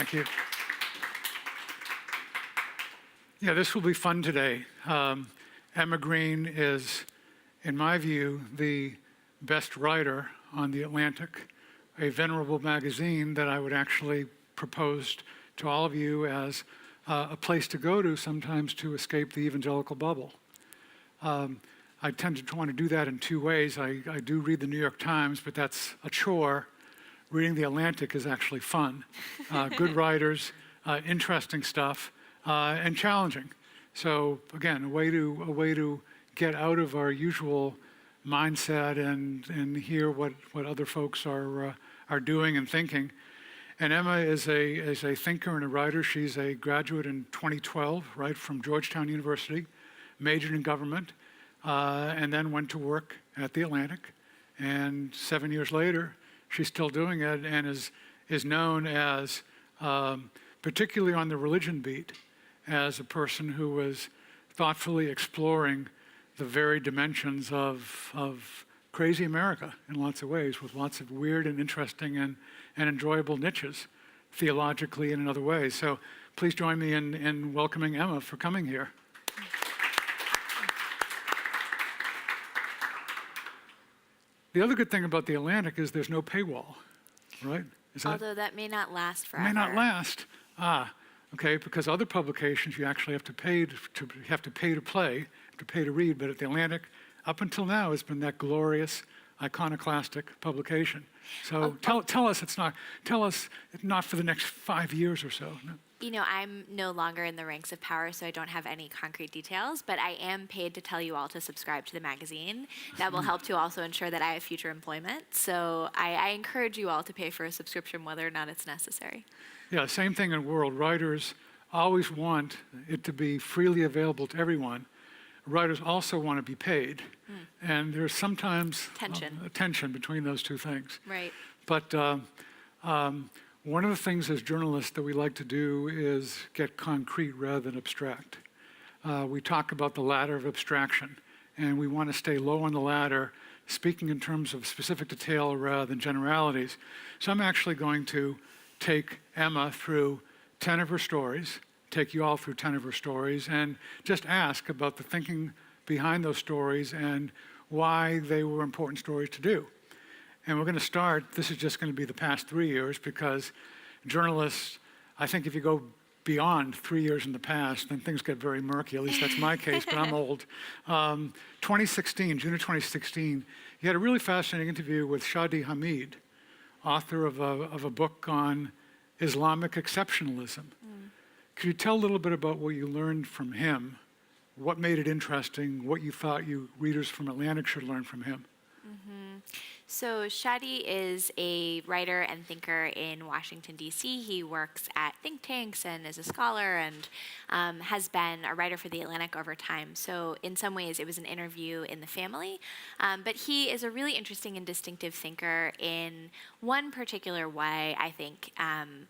Thank you. Yeah, this will be fun today. Emma Green is, in my view, the best writer on The Atlantic, a venerable magazine that I would actually propose to all of you as a place to go to sometimes to escape the evangelical bubble. I tend to want to do that in two ways. I do read the New York Times, but that's a chore. Reading The Atlantic is actually fun. Good writers, interesting stuff, and challenging. So again, a way to get out of our usual mindset and hear what other folks are doing and thinking. And Emma is a thinker and a writer. She's a graduate in 2012, right, from Georgetown University, majored in government, and then went to work at The Atlantic. And 7 years later, she's still doing it and is known as, particularly on the religion beat, as a person who was thoughtfully exploring the very dimensions of crazy America in lots of ways, with lots of weird and interesting and enjoyable niches, theologically and in other ways. So please join me in welcoming Emma for coming here. The other good thing about The Atlantic is there's no paywall, right? Although that may not last forever. May not last. Okay, because other publications you actually have to pay to play, to pay to read, but at The Atlantic, up until now, has been that glorious, iconoclastic publication. So tell us it's not for the next 5 years or so. No. You know, I'm no longer in the ranks of power, so I don't have any concrete details, but I am paid to tell you all to subscribe to the magazine. That will help to also ensure that I have future employment. So I encourage you all to pay for a subscription, whether or not it's necessary. Yeah, same thing in World. Writers always want it to be freely available to everyone. Writers also want to be paid. And there's sometimes a tension between those two things. Right. But one of the things as journalists that we like to do is get concrete rather than abstract. We talk about the ladder of abstraction, and we want to stay low on the ladder, speaking in terms of specific detail rather than generalities. So I'm actually going to take Emma through 10 of her stories, take you all through 10 of her stories, and just ask about the thinking behind those stories and why they were important stories to do. And we're going to start, this is just going to be the past 3 years, because journalists, I think if you go beyond 3 years in the past, then things get very murky. At least that's my case, but I'm old. 2016, June of 2016, you had a really fascinating interview with Shadi Hamid, author of a book on Islamic exceptionalism. Could you tell a little bit about what you learned from him, what made it interesting, what you thought you readers from Atlantic should learn from him? So Shadi is a writer and thinker in Washington, D.C. He works at think tanks and is a scholar and has been a writer for The Atlantic over time. So in some ways, it was an interview in the family. But he is a really interesting and distinctive thinker in one particular way, I think,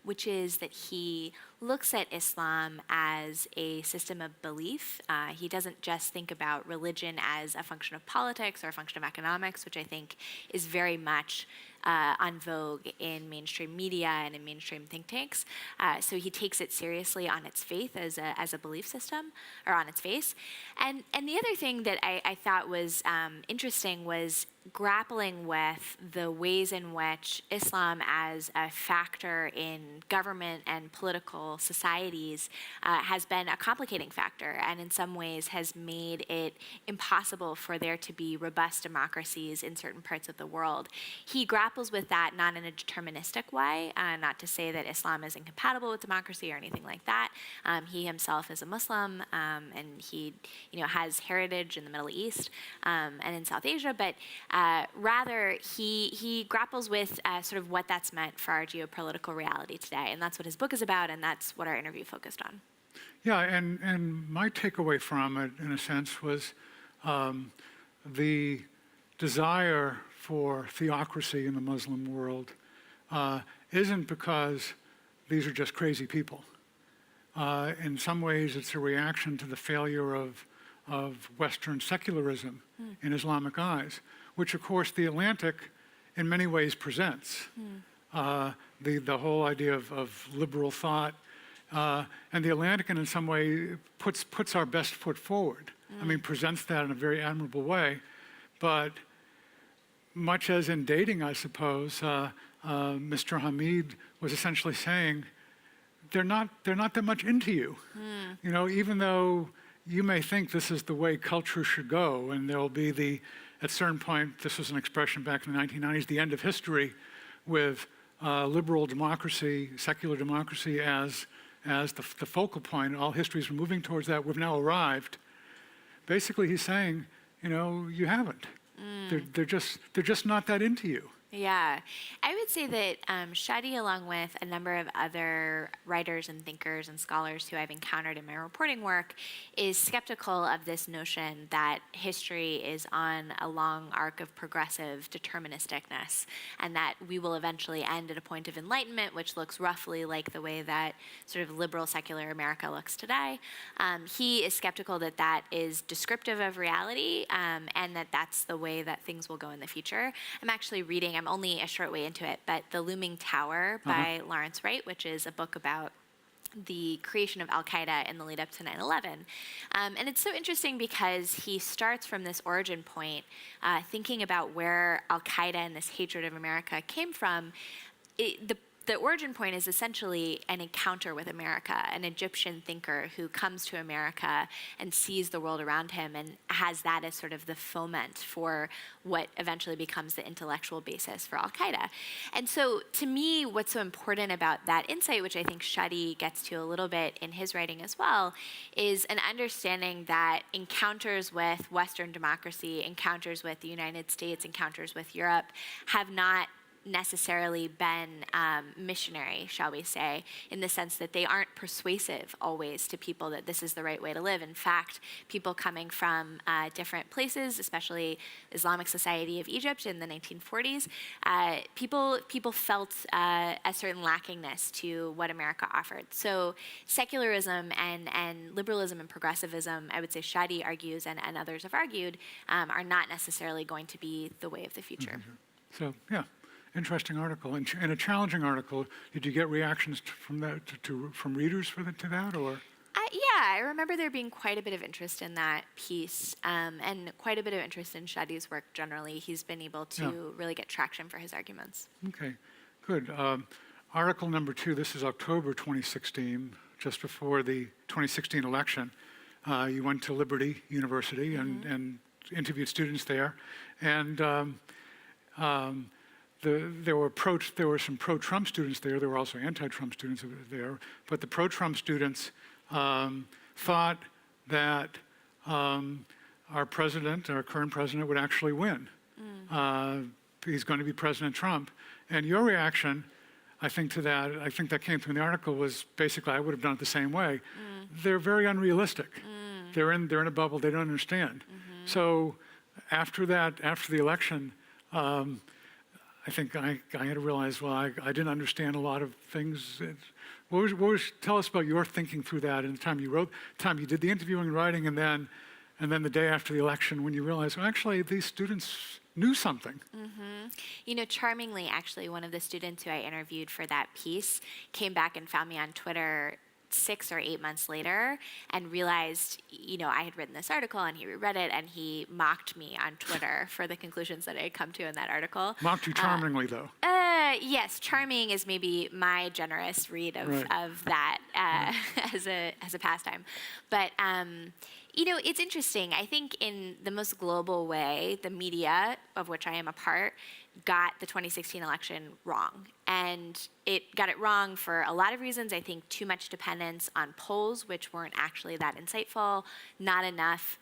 which is that he looks at Islam as a system of belief. He doesn't just think about religion as a function of politics or a function of economics, which I think is very much on vogue in mainstream media and in mainstream think tanks. So he takes it seriously on its faith as a belief system, or on its face. And the other thing that I thought was interesting was grappling with the ways in which Islam as a factor in government and political societies has been a complicating factor, and in some ways has made it impossible for there to be robust democracies in certain parts of the world. He grapples with that not in a deterministic way, not to say that Islam is incompatible with democracy or anything like that. He himself is a Muslim, and he has heritage in the Middle East and in South Asia, but rather, he grapples with sort of what that's meant for our geopolitical reality today, and that's what his book is about, and that's what our interview focused on. Yeah, and my takeaway from it, in a sense, was the desire for theocracy in the Muslim world isn't because these are just crazy people. In some ways, it's a reaction to the failure of Western secularism in Islamic eyes, which, of course, The Atlantic in many ways presents. the whole idea of liberal thought. And the Atlantic, in some way, puts our best foot forward. I mean, presents that in a very admirable way. But much as in dating, I suppose, Mr. Hamid was essentially saying, they're not that much into you. You know, even though you may think this is the way culture should go, and there'll be at a certain point, this was an expression back in the 1990s, the end of history, with liberal democracy, secular democracy as the focal point. All histories are moving towards that. We've now arrived. Basically, he's saying, you know, you haven't. They're just not that into you. Yeah, I would say that Shadi, along with a number of other writers and thinkers and scholars who I've encountered in my reporting work, is skeptical of this notion that history is on a long arc of progressive deterministicness, and that we will eventually end at a point of enlightenment, which looks roughly like the way that sort of liberal secular America looks today. He is skeptical that that is descriptive of reality, and that that's the way that things will go in the future. I'm actually reading, I'm only a short way into it, but The Looming Tower by Lawrence Wright, which is a book about the creation of Al-Qaeda in the lead up to 9/11. And it's so interesting because he starts from this origin point, thinking about where Al-Qaeda and this hatred of America came from. The origin point is essentially an encounter with America, an Egyptian thinker who comes to America and sees the world around him and has that as sort of the foment for what eventually becomes the intellectual basis for Al-Qaeda. And so to me, what's so important about that insight, which I think Shadi gets to a little bit in his writing as well, is an understanding that encounters with Western democracy, encounters with the United States, encounters with Europe have not necessarily been missionary, shall we say, in the sense that they aren't persuasive always to people that this is the right way to live. In fact, people coming from different places, especially Islamic Society of Egypt in the 1940s, people felt a certain lackingness to what America offered. So secularism and liberalism and progressivism, I would say Shadi argues and others have argued, are not necessarily going to be the way of the future. So, yeah. Interesting article, and a challenging article. Did you get reactions from that from readers to that, or? Yeah, I remember there being quite a bit of interest in that piece, and quite a bit of interest in Shadi's work generally. He's been able to really get traction for his arguments. Okay, good. Article number 2. This is October 2016, just before the 2016 election. You went to Liberty University and interviewed students there, and. There were some pro-Trump students there. There were also anti-Trump students there. But the pro-Trump students thought that our current president, would actually win. He's going to be President Trump. And your reaction, I think, to that, I think that came through in the article, was basically, I would have done it the same way. They're very unrealistic. They're in a bubble they don't understand. So after the election, I think I had to realize, well, I didn't understand a lot of things. Tell us about your thinking through that, and the time you did the interviewing and writing, and then the day after the election, when you realized, well, actually, these students knew something. You know, charmingly, actually, one of the students who I interviewed for that piece came back and found me on Twitter 6 or 8 months later and realized, you know, I had written this article and he reread it and he mocked me on Twitter for the conclusions that I had come to in that article. Mocked you charmingly, though. Yes, charming is maybe my generous read of that as a pastime. But you know, it's interesting. I think in the most global way, the media, of which I am a part, got the 2016 election wrong. And it got it wrong for a lot of reasons. I think too much dependence on polls, which weren't actually that insightful, not enough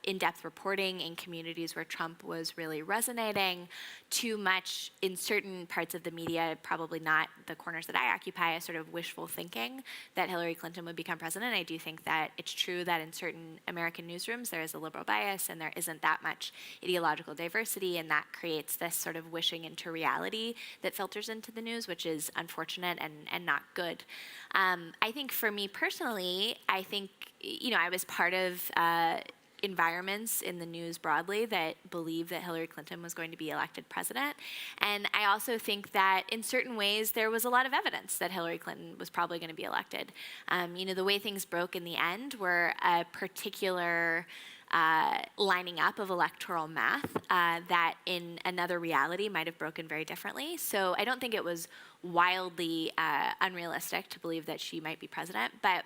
in-depth reporting in communities where Trump was really resonating, too much in certain parts of the media, probably not the corners that I occupy, a sort of wishful thinking that Hillary Clinton would become president. I do think that it's true that in certain American newsrooms there is a liberal bias and there isn't that much ideological diversity, and that creates this sort of wishing into reality that filters into the news, which is unfortunate and not good. I think for me personally, I think, you know, I was part of environments in the news broadly that believed that Hillary Clinton was going to be elected president. And I also think that in certain ways there was a lot of evidence that Hillary Clinton was probably going to be elected. The way things broke in the end were a particular lining up of electoral math that in another reality might have broken very differently. So I don't think it was wildly unrealistic to believe that she might be president, but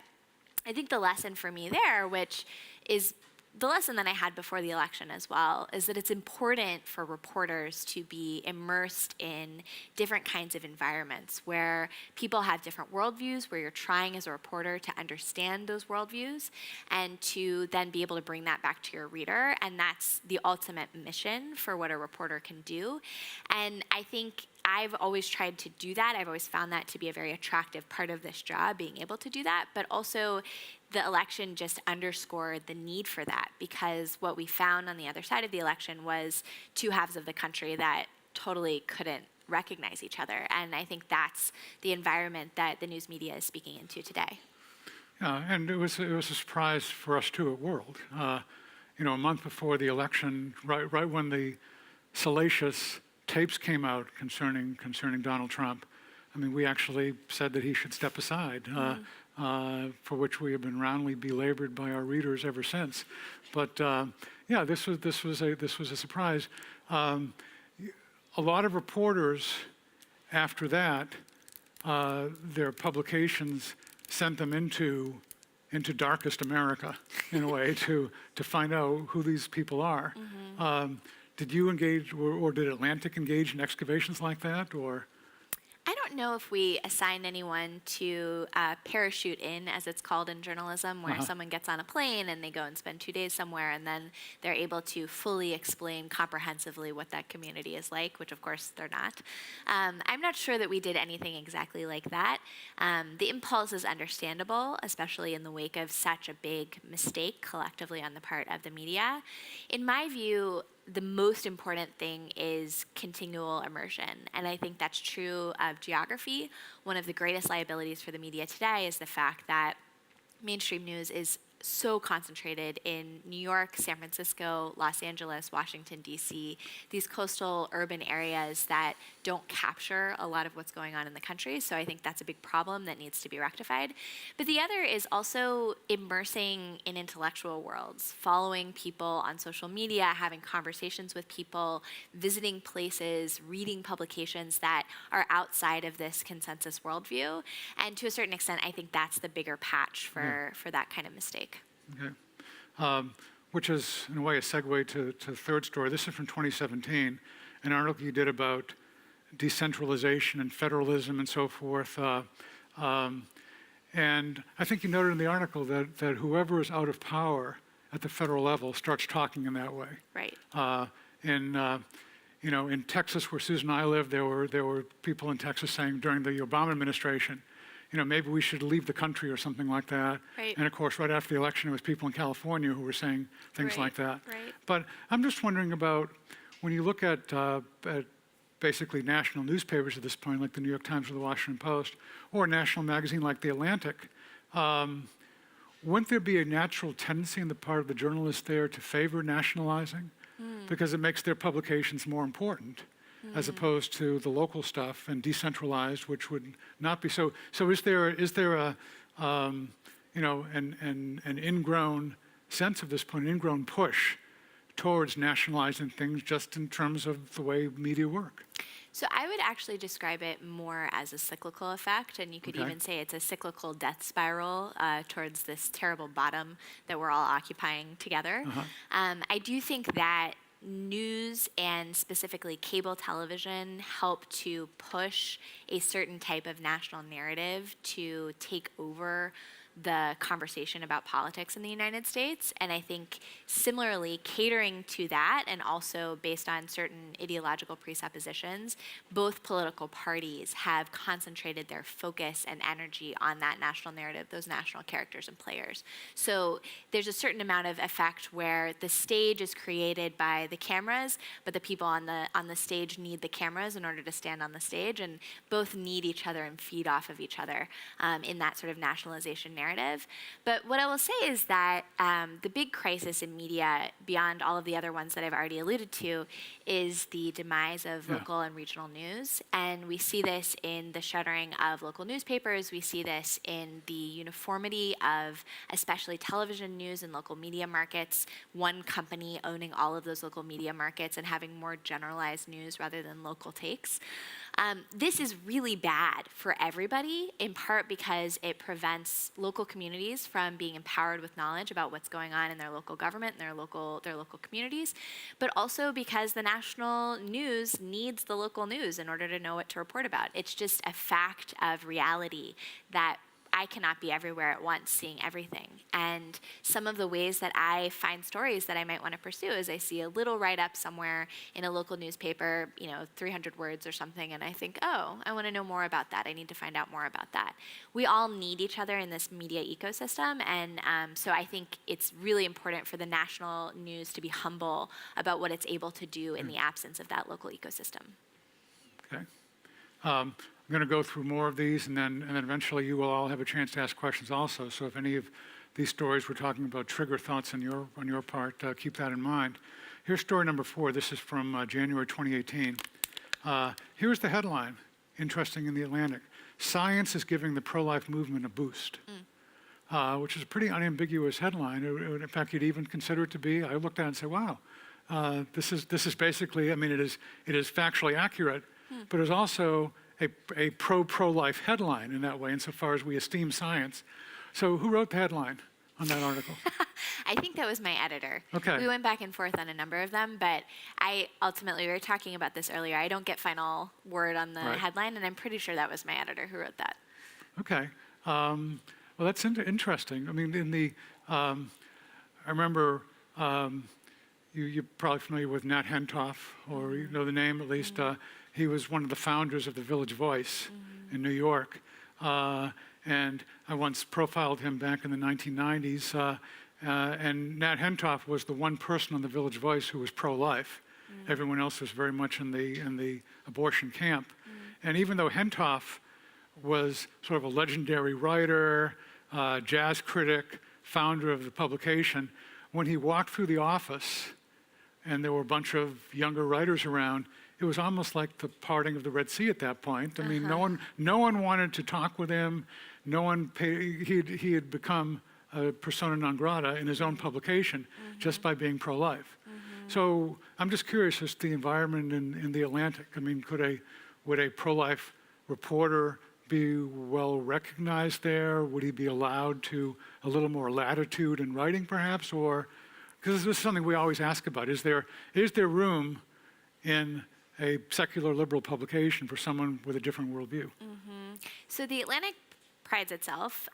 I think the lesson for me there, which is the lesson that I had before the election as well, is that it's important for reporters to be immersed in different kinds of environments where people have different worldviews, where you're trying as a reporter to understand those worldviews and to then be able to bring that back to your reader. And that's the ultimate mission for what a reporter can do. And I think I've always tried to do that. I've always found that to be a very attractive part of this job, being able to do that. But also, the election just underscored the need for that, because what we found on the other side of the election was two halves of the country that totally couldn't recognize each other. And I think that's the environment that the news media is speaking into today. Yeah, and it was a surprise for us too at World. A month before the election, right when the salacious tapes came out concerning Donald Trump, I mean, we actually said that he should step aside, for which we have been roundly belabored by our readers ever since. But yeah, this was a surprise. A lot of reporters after that, their publications sent them into darkest America in a way to find out who these people are. Did you engage, or did Atlantic engage in excavations like that, or? I don't know if we assign anyone to parachute in, as it's called in journalism, where someone gets on a plane and they go and spend 2 days somewhere, and then they're able to fully explain comprehensively what that community is like, which of course they're not. I'm not sure that we did anything exactly like that. The impulse is understandable, especially in the wake of such a big mistake collectively on the part of the media. In my view, the most important thing is continual immersion. And I think that's true of geography. One of the greatest liabilities for the media today is the fact that mainstream news is so concentrated in New York, San Francisco, Los Angeles, Washington, D.C., these coastal urban areas that don't capture a lot of what's going on in the country. So I think that's a big problem that needs to be rectified. But the other is also immersing in intellectual worlds, following people on social media, having conversations with people, visiting places, reading publications that are outside of this consensus worldview. And to a certain extent, I think that's the bigger patch for that kind of mistake. Okay. Which is, in a way, a segue to the third story. This is from 2017, an article you did about decentralization and federalism and so forth. And I think you noted in the article that whoever is out of power at the federal level starts talking in that way. Right. In Texas, where Susan and I live, there were people in Texas saying during the Obama administration, maybe we should leave the country or something like that. Right. And of course, right after the election, it was people in California who were saying things like that. Right. But I'm just wondering about when you look at basically national newspapers at this point, like the New York Times or the Washington Post, or a national magazine like The Atlantic, wouldn't there be a natural tendency on the part of the journalists there to favor nationalizing? Because it makes their publications more important, as opposed to the local stuff and decentralized, which would not be so. So is there a an ingrown sense of this point, an ingrown push towards nationalizing things just in terms of the way media work? So I would actually describe it more as a cyclical effect, and you could even say it's a cyclical death spiral towards this terrible bottom that we're all occupying together. I do think that news and specifically cable television help to push a certain type of national narrative to take over the conversation about politics in the United States. And I think similarly, catering to that and also based on certain ideological presuppositions, both political parties have concentrated their focus and energy on that national narrative, those national characters and players. So there's a certain amount of effect where the stage is created by the cameras, but the people on the stage need the cameras in order to stand on the stage, and both need each other and feed off of each other in that sort of nationalization narrative. narrative. But what I will say is that the big crisis in media, beyond all of the other ones that I've already alluded to, is the demise of local and regional news. And we see this in the shuttering of local newspapers. We see this in the uniformity of especially television news and local media markets, one company owning all of those local media markets and having more generalized news rather than local takes. This is really bad for everybody, in part because it prevents local communities from being empowered with knowledge about what's going on in their local government and their local communities, but also because the national news needs the local news in order to know what to report about. It's just a fact of reality that I cannot be everywhere at once seeing everything. And some of the ways that I find stories that I might want to pursue is I see a little write-up somewhere in a local newspaper, 300 words or something, and I think, oh, I want to know more about that. I need to find out more about that. We all need each other in this media ecosystem, and so I think it's really important for the national news to be humble about what it's able to do in the absence of that local ecosystem. Okay. I'm going to go through more of these, and then eventually you will all have a chance to ask questions also. So if any of these stories we're talking about trigger thoughts on your part, keep that in mind. Here's story number 4. This is from January 2018. Here's the headline, interesting in the Atlantic. Science is giving the pro-life movement a boost, which is a pretty unambiguous headline. In fact, you'd even consider it to be, I looked at it and said, wow, this is basically, it is factually accurate, but it's also a pro-life headline in that way, insofar as we esteem science. So who wrote the headline on that article? I think that was my editor. Okay. We went back and forth on a number of them, but we were talking about this earlier, I don't get final word on the headline, and I'm pretty sure that was my editor who wrote that. Okay. Well, that's interesting. I remember, you're probably familiar with Nat Hentoff, or you know the name at least. He was one of the founders of the Village Voice in New York. And I once profiled him back in the 1990s. And Nat Hentoff was the one person on the Village Voice who was pro-life. Everyone else was very much in the abortion camp. And even though Hentoff was sort of a legendary writer, jazz critic, founder of the publication, when he walked through the office and there were a bunch of younger writers around, it was almost like the parting of the Red Sea at that point. I mean, no one wanted to talk with him. No one paid. He had become a persona non grata in his own publication just by being pro-life. So I'm just curious as to the environment in the Atlantic. I mean, would a pro-life reporter be well recognized there? Would he be allowed to a little more latitude in writing, perhaps? Or because this is something we always ask about: is there room in a secular liberal publication for someone with a different worldview? So the Atlantic prides itself,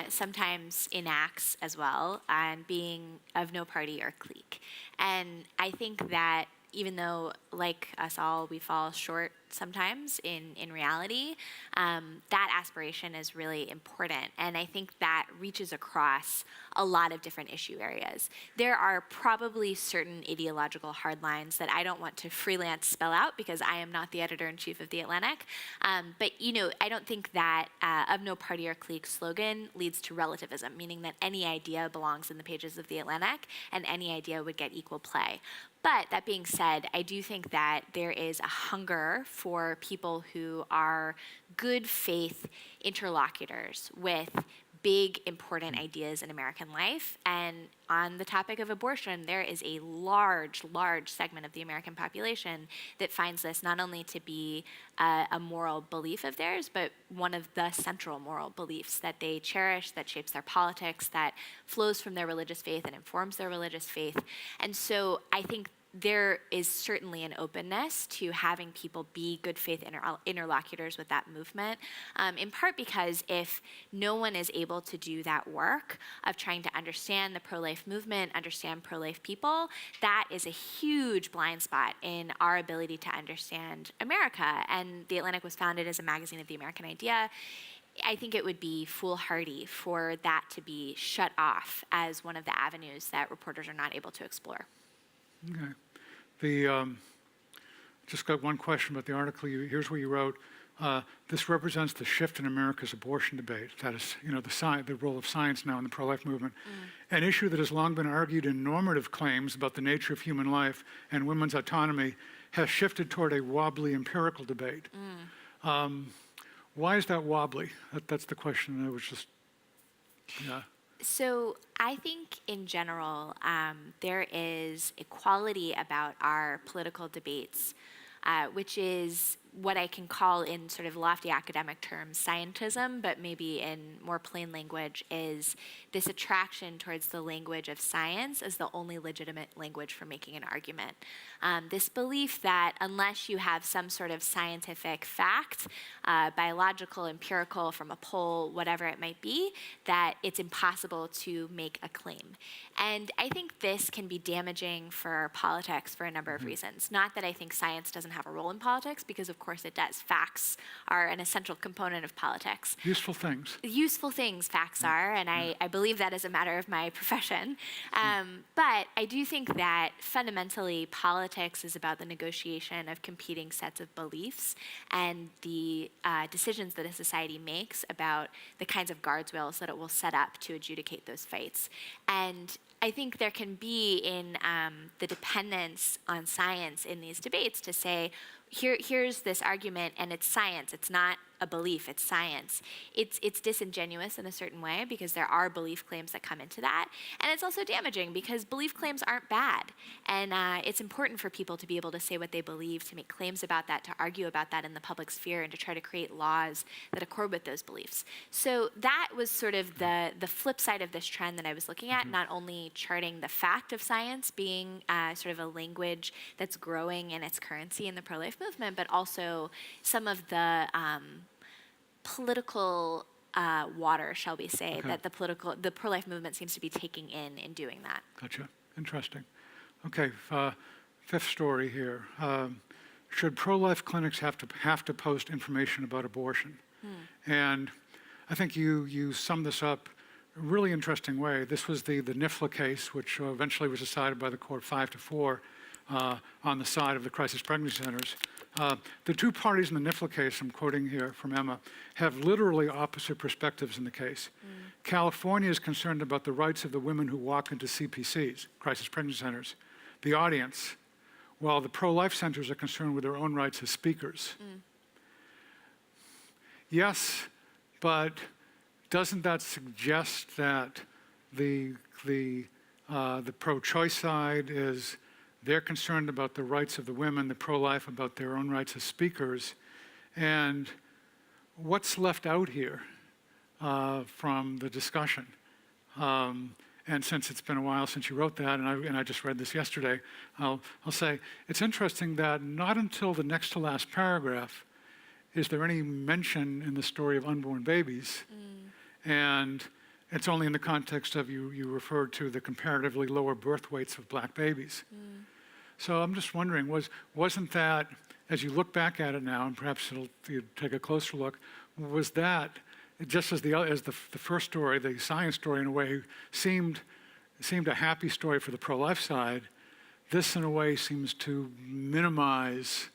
sometimes enacts as well, on being of no party or clique. And I think that even though, like us all, we fall short sometimes in reality, that aspiration is really important. And I think that reaches across a lot of different issue areas. There are probably certain ideological hard lines that I don't want to freelance spell out because I am not the editor-in-chief of The Atlantic. But I don't think that of no party or clique slogan leads to relativism, meaning that any idea belongs in the pages of The Atlantic and any idea would get equal play. But that being said, I do think that there is a hunger for people who are good faith interlocutors with big, important ideas in American life. And on the topic of abortion, there is a large segment of the American population that finds this not only to be a moral belief of theirs, but one of the central moral beliefs that they cherish, that shapes their politics, that flows from their religious faith and informs their religious faith. And so I think there is certainly an openness to having people be good faith interlocutors with that movement, in part because if no one is able to do that work of trying to understand the pro-life movement, understand pro-life people, that is a huge blind spot in our ability to understand America. And The Atlantic was founded as a magazine of the American idea. I think it would be foolhardy for that to be shut off as one of the avenues that reporters are not able to explore. Okay. Just got one question about the article. Here's what you wrote. This represents the shift in America's abortion debate. That is, the role of science now in the pro-life movement. An issue that has long been argued in normative claims about the nature of human life and women's autonomy has shifted toward a wobbly empirical debate. Why is that wobbly? That's the question I was just, yeah. So I think in general, there is a quality about our political debates, which is what I can call in sort of lofty academic terms scientism, but maybe in more plain language is this attraction towards the language of science as the only legitimate language for making an argument. This belief that unless you have some sort of scientific fact, biological, empirical, from a poll, whatever it might be, that it's impossible to make a claim. And I think this can be damaging for politics for a number of reasons. Not that I think science doesn't have a role in politics, because of course it does. Facts are an essential component of politics. Useful things. Useful things facts are, and I believe that as a matter of my profession. But I do think that fundamentally politics is about the negotiation of competing sets of beliefs and the decisions that a society makes about the kinds of guardrails that it will set up to adjudicate those fights. And I think there can be in the dependence on science in these debates to say, here's this argument and it's science, it's not a belief, it's science. It's disingenuous in a certain way because there are belief claims that come into that. And it's also damaging because belief claims aren't bad. And it's important for people to be able to say what they believe, to make claims about that, to argue about that in the public sphere, and to try to create laws that accord with those beliefs. So that was sort of the flip side of this trend that I was looking at, not only charting the fact of science being sort of a language that's growing in its currency in the pro-life movement, but also some of the political water, shall we say, that the pro-life movement seems to be taking in doing that. Gotcha. Interesting. Okay, fifth story here. Should pro-life clinics have to post information about abortion? And I think you summed this up a really interesting way. This was the NIFLA case, which eventually was decided by the court 5-4 on the side of the crisis pregnancy centers. The two parties in the NIFLA case, I'm quoting here from Emma, have literally opposite perspectives in the case. California is concerned about the rights of the women who walk into CPCs, crisis pregnancy centers, the audience, while the pro-life centers are concerned with their own rights as speakers. Yes, but doesn't that suggest that the pro-choice side is they're concerned about the rights of the women, the pro-life about their own rights as speakers, and what's left out here from the discussion? And since it's been a while since you wrote that, and I just read this yesterday, I'll say it's interesting that not until the next to last paragraph is there any mention in the story of unborn babies, and it's only in the context of you referred to the comparatively lower birth weights of black babies. So I'm just wondering, wasn't that, as you look back at it now, and perhaps you take a closer look, was that, just as the first story, the science story in a way, seemed a happy story for the pro-life side, this in a way seems to minimize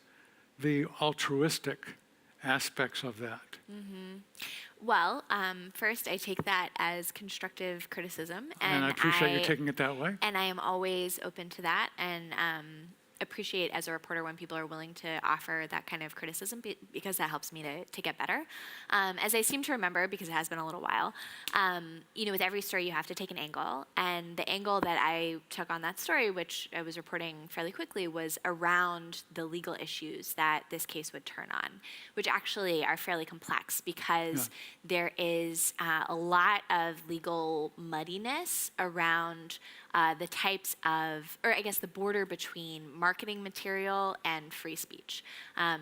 the altruistic aspects of that. Well, first, I take that as constructive criticism. And I appreciate you taking it that way. And I am always open to that, and appreciate as a reporter when people are willing to offer that kind of criticism because that helps me to get better. As I seem to remember, because it has been a little while, with every story you have to take an angle, and the angle that I took on that story, which I was reporting fairly quickly, was around the legal issues that this case would turn on, which actually are fairly complex because there is a lot of legal muddiness around the types of, or I guess the border between marketing material and free speech.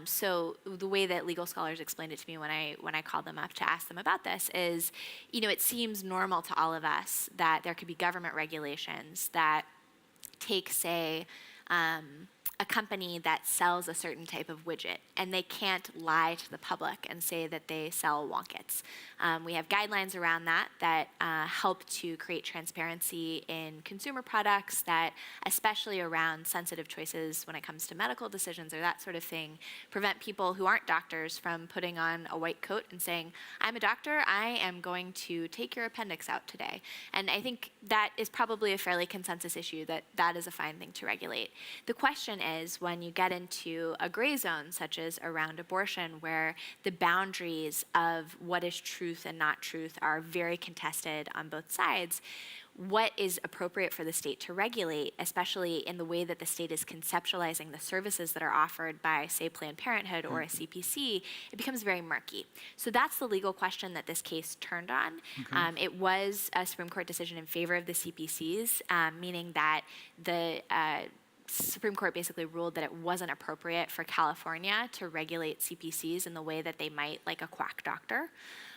So the way that legal scholars explained it to me when I called them up to ask them about this is, it seems normal to all of us that there could be government regulations that take, say, a company that sells a certain type of widget, and they can't lie to the public and say that they sell wonkets. We have guidelines around that help to create transparency in consumer products, that especially around sensitive choices when it comes to medical decisions or that sort of thing, prevent people who aren't doctors from putting on a white coat and saying, I'm a doctor, I am going to take your appendix out today. And I think that is probably a fairly consensus issue, that is a fine thing to regulate. The question is when you get into a gray zone, such as around abortion, where the boundaries of what is truth and not truth are very contested on both sides, what is appropriate for the state to regulate, especially in the way that the state is conceptualizing the services that are offered by, say, Planned Parenthood or a CPC, it becomes very murky. So that's the legal question that this case turned on. Okay. It was a Supreme Court decision in favor of the CPCs, meaning that the Supreme Court basically ruled that it wasn't appropriate for California to regulate CPCs in the way that they might like a quack doctor.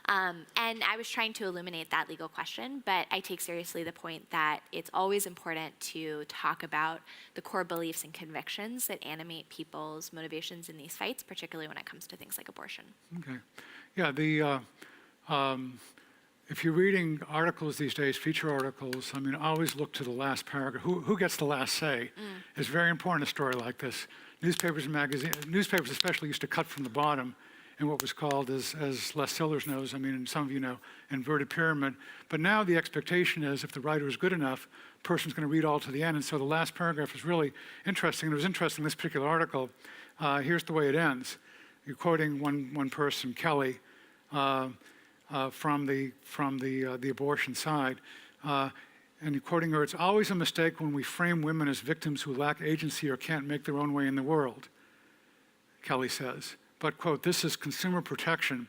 And I was trying to illuminate that legal question, but I take seriously the point that it's always important to talk about the core beliefs and convictions that animate people's motivations in these fights, particularly when it comes to things like abortion. Okay. Yeah, if you're reading articles these days, feature articles, I mean, always look to the last paragraph. Who gets the last say is very important in a story like this. Newspapers and magazines, newspapers especially, used to cut from the bottom in what was called, as Les Sillers knows, I mean, and some of you know, inverted pyramid. But now the expectation is if the writer is good enough, the person's going to read all to the end. And so the last paragraph is really interesting. And it was interesting, this particular article. Here's the way it ends. You're quoting one person, Kelly, from the abortion side. And you're quoting her, it's always a mistake when we frame women as victims who lack agency or can't make their own way in the world, Kelly says. But, quote, this is consumer protection.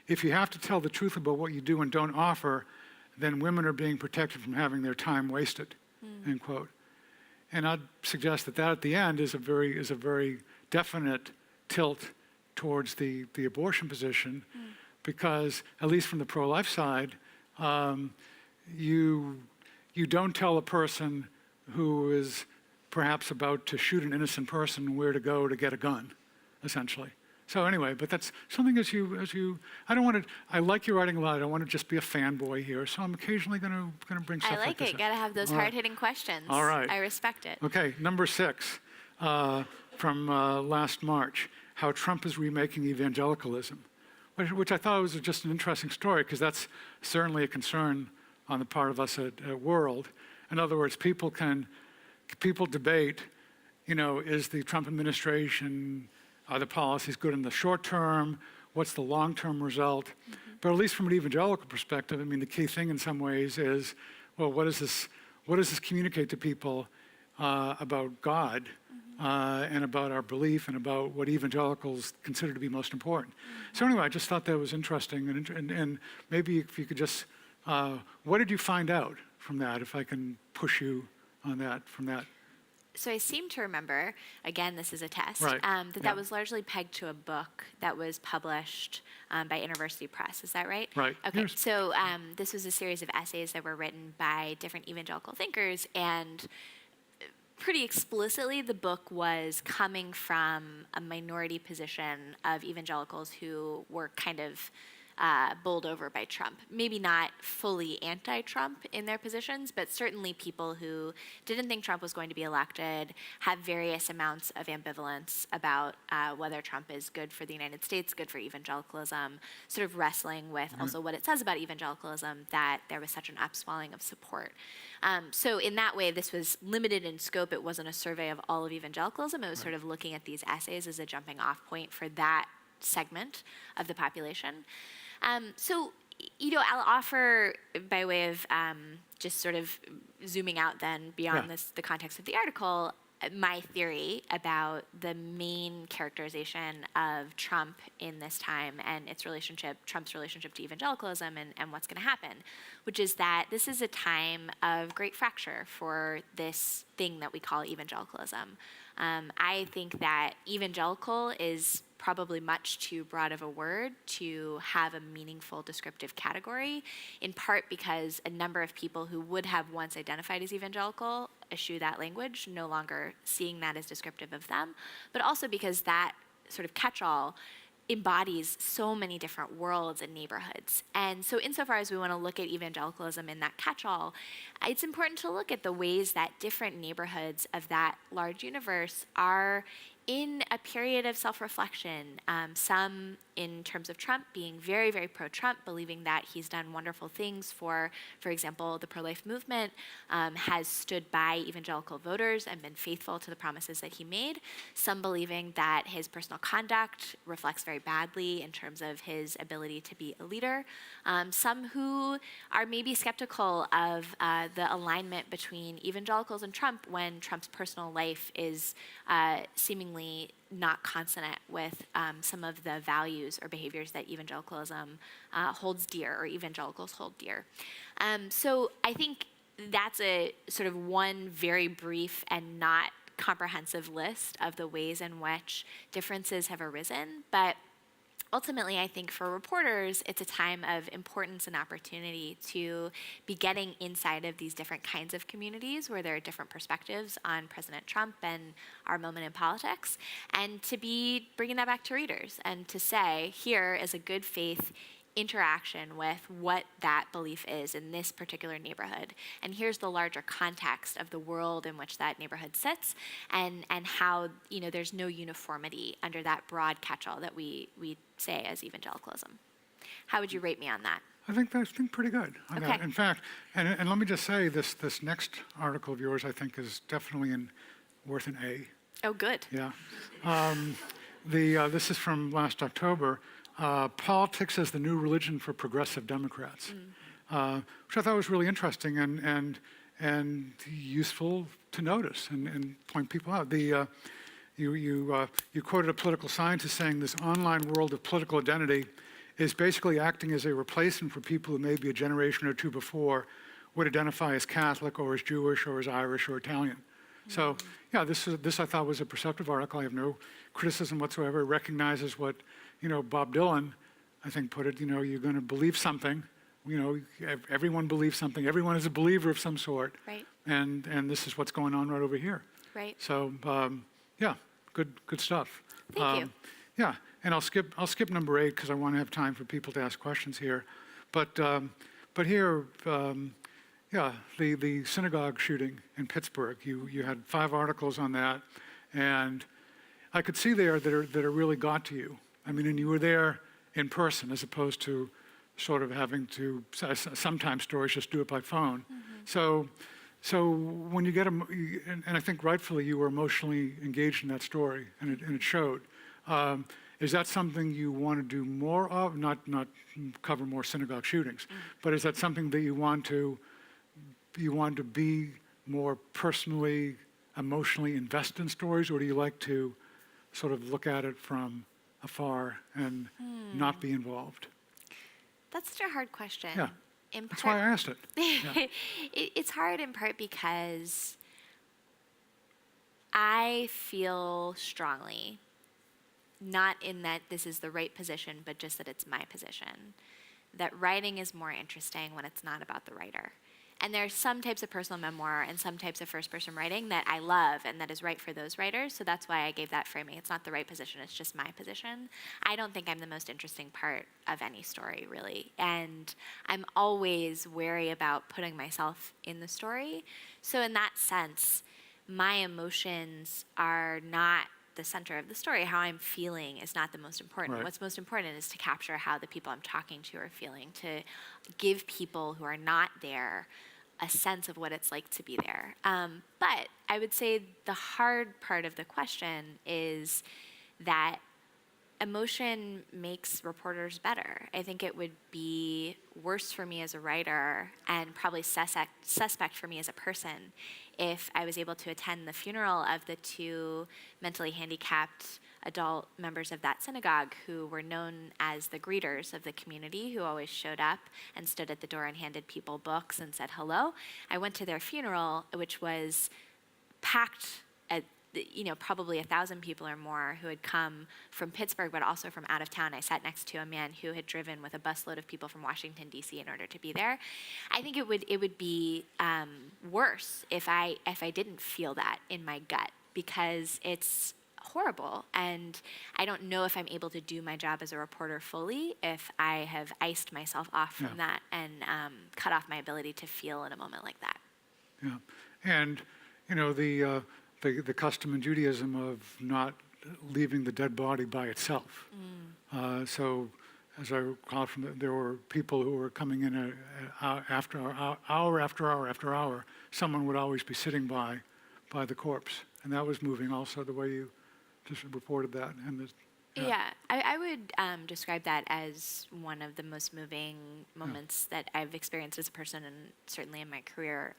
If you have to tell the truth about what you do and don't offer, then women are being protected from having their time wasted, end quote. And I'd suggest that at the end is a very definite tilt towards the abortion position, because at least from the pro-life side, you don't tell a person who is perhaps about to shoot an innocent person where to go to get a gun, essentially. So anyway, but that's something as you, I like your writing a lot. I don't want to just be a fanboy here. So I'm occasionally going to bring stuff like this. I like it. Got to have those hard-hitting questions. All right. I respect it. Okay, number 6 from last March, how Trump is remaking evangelicalism, which I thought was just an interesting story, because that's certainly a concern on the part of us at World. In other words, people debate, is the Trump administration, are the policies good in the short term? What's the long-term result? But at least from an evangelical perspective, I mean, the key thing in some ways is, well, what does this communicate to people about God and about our belief and about what evangelicals consider to be most important? So anyway, I just thought that was interesting, and maybe if you could just, what did you find out from that, if I can push you on that, from that? So I seem to remember, again, this is a test, right. that was largely pegged to a book that was published by University Press. Is that right? Right. Okay. So this was a series of essays that were written by different evangelical thinkers, and pretty explicitly, the book was coming from a minority position of evangelicals who were kind of bowled over by Trump. Maybe not fully anti-Trump in their positions, but certainly people who didn't think Trump was going to be elected, have various amounts of ambivalence about whether Trump is good for the United States, good for evangelicalism, sort of wrestling with also what it says about evangelicalism, that there was such an upswelling of support. So in that way, this was limited in scope. It wasn't a survey of all of evangelicalism. It was sort of looking at these essays as a jumping off point for that segment of the population. So, I'll offer, by way of just sort of zooming out then beyond the context of the article, my theory about the main characterization of Trump in this time and Trump's relationship to evangelicalism and what's going to happen, which is that this is a time of great fracture for this thing that we call evangelicalism. I think that evangelical is probably much too broad of a word to have a meaningful descriptive category, in part because a number of people who would have once identified as evangelical eschew that language, no longer seeing that as descriptive of them, but also because that sort of catch-all embodies so many different worlds and neighborhoods. And so insofar as we want to look at evangelicalism in that catch-all, it's important to look at the ways that different neighborhoods of that large universe are in a period of self-reflection, some in terms of Trump being very, very pro-Trump, believing that he's done wonderful things for example, the pro-life movement, has stood by evangelical voters and been faithful to the promises that he made. Some believing that his personal conduct reflects very badly in terms of his ability to be a leader. Some who are maybe skeptical of the alignment between evangelicals and Trump when Trump's personal life is seemingly not consonant with some of the values or behaviors that evangelicalism holds dear, or evangelicals hold dear. So I think that's a sort of one very brief and not comprehensive list of the ways in which differences have arisen. But ultimately, I think for reporters, it's a time of importance and opportunity to be getting inside of these different kinds of communities where there are different perspectives on President Trump and our moment in politics, and to be bringing that back to readers and to say, here is a good faith interaction with what that belief is in this particular neighborhood. And here's the larger context of the world in which that neighborhood sits, and how, there's no uniformity under that broad catch-all that we say as evangelicalism. How would you rate me on that? I think that's been pretty good. Okay. In fact, and let me just say, this next article of yours, I think, is definitely worth an A. Oh, good. Yeah. This is from last October. Politics as the new religion for progressive Democrats, which I thought was really interesting and useful to notice and point people out. You quoted a political scientist saying this online world of political identity is basically acting as a replacement for people who maybe a generation or two before would identify as Catholic or as Jewish or as Irish or Italian. So yeah, this I thought was a perceptive article. I have no criticism whatsoever. It recognizes what Bob Dylan, I think, put it. You're going to believe something. Everyone believes something. Everyone is a believer of some sort. Right. And this is what's going on right over here. Right. So yeah, good stuff. Thank you. Yeah, and I'll skip number 8 because I want to have time for people to ask questions here. But here. Yeah, the synagogue shooting in Pittsburgh. You had 5 articles on that, and I could see there that it really got to you. I mean, and you were there in person as opposed to sort of having to, sometimes stories just do it by phone. So when you get, and I think rightfully you were emotionally engaged in that story, and it showed. Is that something you want to do more of? Not cover more synagogue shootings, but is that something that you want to be more personally, emotionally invested in stories, or do you like to sort of look at it from afar and not be involved? That's such a hard question. Yeah, that's why I asked it. Yeah. It's hard in part because I feel strongly, not in that this is the right position, but just that it's my position, that writing is more interesting when it's not about the writer. And there are some types of personal memoir and some types of first-person writing that I love and that is right for those writers, so that's why I gave that framing. It's not the right position, it's just my position. I don't think I'm the most interesting part of any story, really, and I'm always wary about putting myself in the story. So in that sense, my emotions are not the center of the story. How I'm feeling is not the most important. Right. What's most important is to capture how the people I'm talking to are feeling, to give people who are not there a sense of what it's like to be there. But I would say the hard part of the question is that emotion makes reporters better. I think it would be worse for me as a writer and probably suspect for me as a person if I was able to attend the funeral of the 2 mentally handicapped adult members of that synagogue who were known as the greeters of the community, who always showed up and stood at the door and handed people books and said hello. I went to their funeral, which was packed probably 1,000 people or more who had come from Pittsburgh, but also from out of town. I sat next to a man who had driven with a busload of people from Washington, D.C. in order to be there. I think it would be worse if I didn't feel that in my gut, because it's horrible, and I don't know if I'm able to do my job as a reporter fully if I have iced myself off from that and cut off my ability to feel in a moment like that. Yeah, and the custom in Judaism of not leaving the dead body by itself. So, as I recall, there were people who were coming in hour after hour. Someone would always be sitting by the corpse, and that was moving also, the way you just reported that. And I would describe that as one of the most moving moments that I've experienced as a person, and certainly in my career.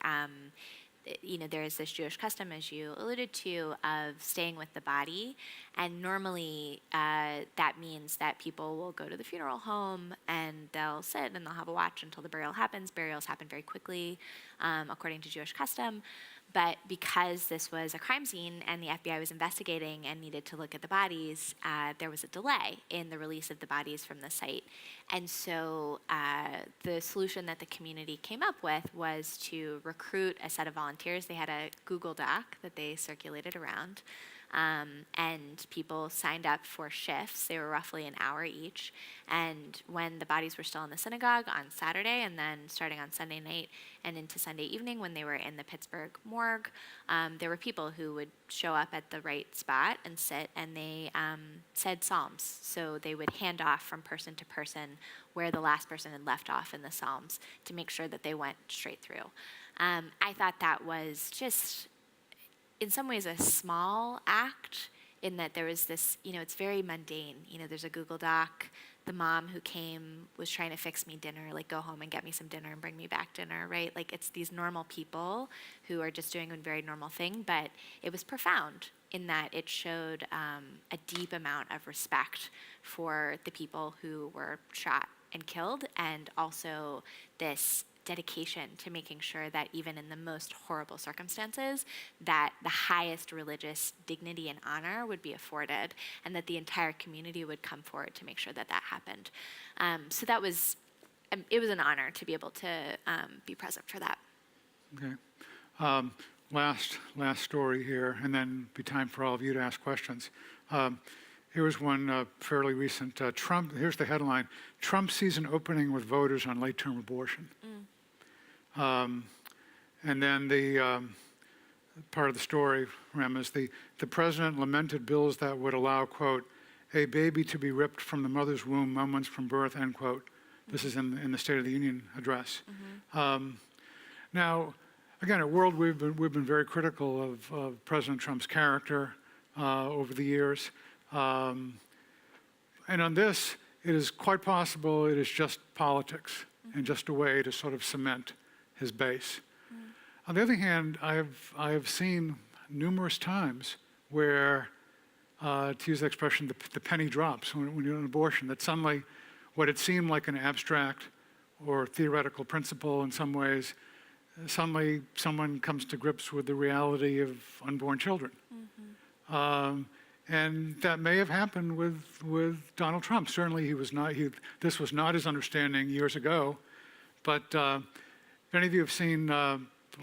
There is this Jewish custom, as you alluded to, of staying with the body. And normally that means that people will go to the funeral home and they'll sit and they'll have a watch until the burial happens. Burials happen very quickly, according to Jewish custom. But because this was a crime scene and the FBI was investigating and needed to look at the bodies, there was a delay in the release of the bodies from the site. And so the solution that the community came up with was to recruit a set of volunteers. They had a Google Doc that they circulated around. And people signed up for shifts. They were roughly an hour each. And when the bodies were still in the synagogue on Saturday, and then starting on Sunday night and into Sunday evening when they were in the Pittsburgh morgue, there were people who would show up at the right spot and sit, and they said psalms. So they would hand off from person to person where the last person had left off in the psalms to make sure that they went straight through. I thought that was just, in some ways, a small act, in that there was this, it's very mundane. There's a Google Doc. The mom who came was trying to fix me dinner, like go home and get me some dinner and bring me back dinner, right? Like, it's these normal people who are just doing a very normal thing, but it was profound in that it showed a deep amount of respect for the people who were shot and killed, and also this dedication to making sure that even in the most horrible circumstances, that the highest religious dignity and honor would be afforded, and that the entire community would come forward to make sure that that happened. So that was, it was an honor to be able to be present for that. Okay. Last story here, and then be time for all of you to ask questions. Here was one fairly recent. Trump, here's the headline: Trump sees an opening with voters on late-term abortion. And then the part of the story, Rem, is the president lamented bills that would allow, quote, a baby to be ripped from the mother's womb moments from birth, end quote. This is in the State of the Union address. Now, again, at World, we've been very critical of President Trump's character over the years. And on this, it is quite possible it is just politics and just a way to sort of cement his base. On the other hand, I have seen numerous times where, to use the expression, the penny drops when you're in abortion, that suddenly what had seemed like an abstract or theoretical principle in some ways, suddenly someone comes to grips with the reality of unborn children. And that may have happened with Donald Trump. Certainly this was not his understanding years ago. But if any of you have seen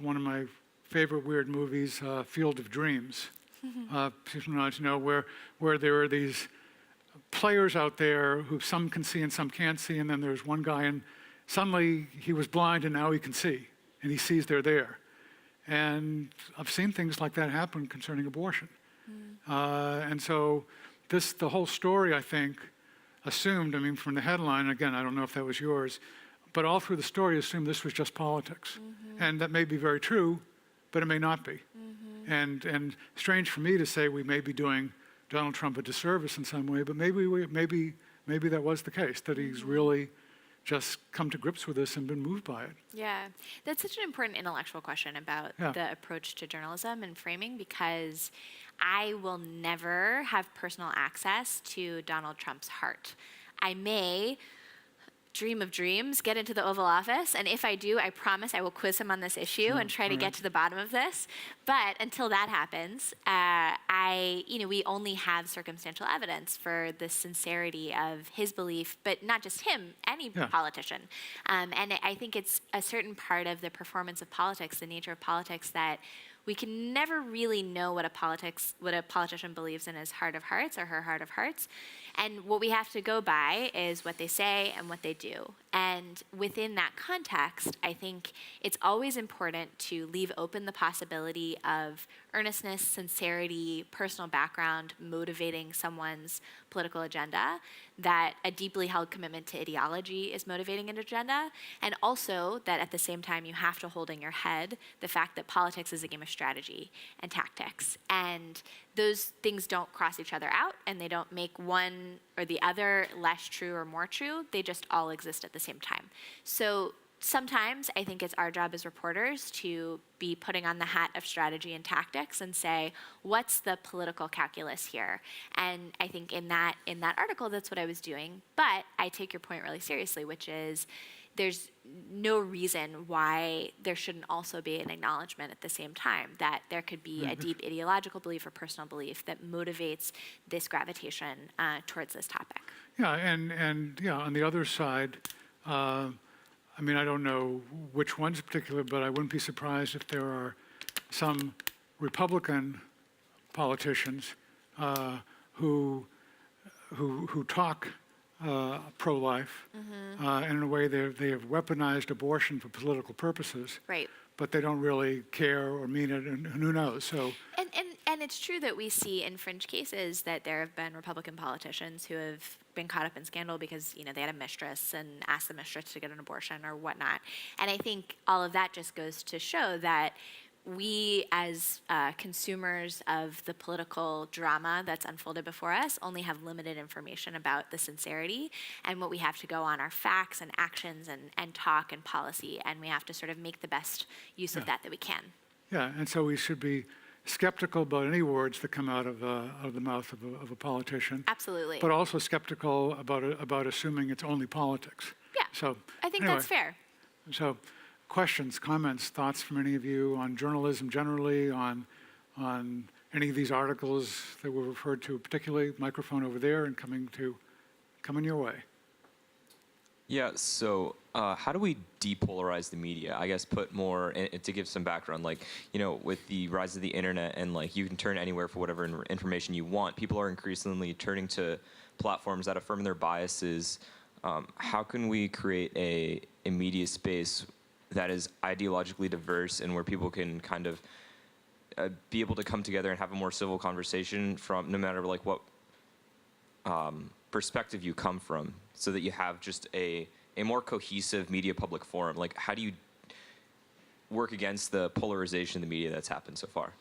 one of my favorite weird movies, Field of Dreams, where there are these players out there who some can see and some can't see, and then there's one guy, and suddenly he was blind and now he can see, and he sees they're there. And I've seen things like that happen concerning abortion. And so the whole story, I think, assumed, from the headline, again, I don't know if that was yours, but all through the story assumed this was just politics. And that may be very true, but it may not be. And strange for me to say we may be doing Donald Trump a disservice in some way, but maybe that was the case, that he's really just come to grips with this and been moved by it. Yeah, that's such an important intellectual question about the approach to journalism and framing, because I will never have personal access to Donald Trump's heart. I may dream of dreams, get into the Oval Office. And if I do, I promise I will quiz him on this issue and try to get to the bottom of this. But until that happens, we only have circumstantial evidence for the sincerity of his belief, but not just him, any politician. And I think it's a certain part of the performance of politics, the nature of politics, that we can never really know what a politician believes in his heart of hearts or her heart of hearts. And what we have to go by is what they say and what they do. And within that context, I think it's always important to leave open the possibility of earnestness, sincerity, personal background motivating someone's political agenda, that a deeply held commitment to ideology is motivating an agenda, and also that at the same time you have to hold in your head the fact that politics is a game of strategy and tactics. And those things don't cross each other out, and they don't make one or the other less true or more true. They just all exist at the same time. So sometimes I think it's our job as reporters to be putting on the hat of strategy and tactics and say, what's the political calculus here? And I think in that article, that's what I was doing. But I take your point really seriously, which is there's no reason why there shouldn't also be an acknowledgement at the same time that there could be a deep ideological belief or personal belief that motivates this gravitation towards this topic. Yeah, and on the other side, I mean, I don't know which ones in particular, but I wouldn't be surprised if there are some Republican politicians who talk pro-life, and in a way they have weaponized abortion for political purposes. Right. But they don't really care or mean it, and who knows? So. And it's true that we see in fringe cases that there have been Republican politicians who have been caught up in scandal because they had a mistress and asked the mistress to get an abortion or whatnot. And I think all of that just goes to show that we as consumers of the political drama that's unfolded before us only have limited information about the sincerity, and what we have to go on are facts and actions and talk and policy, and we have to sort of make the best use of that we can. Yeah, and so we should be skeptical about any words that come out of the mouth of a politician. Absolutely. But also skeptical about assuming it's only politics. Yeah. So I think anyway, that's fair. So, questions, comments, thoughts from any of you on journalism generally, on any of these articles that were referred to, particularly microphone over there and coming your way. Yeah, so how do we depolarize the media? I guess put more, to give some background, with the rise of the internet and you can turn anywhere for whatever information you want, people are increasingly turning to platforms that affirm their biases. How can we create a media space that is ideologically diverse and where people can kind of be able to come together and have a more civil conversation from no matter what perspective you come from, so that you have just a more cohesive media public forum? How do you work against the polarization of the media that's happened so far?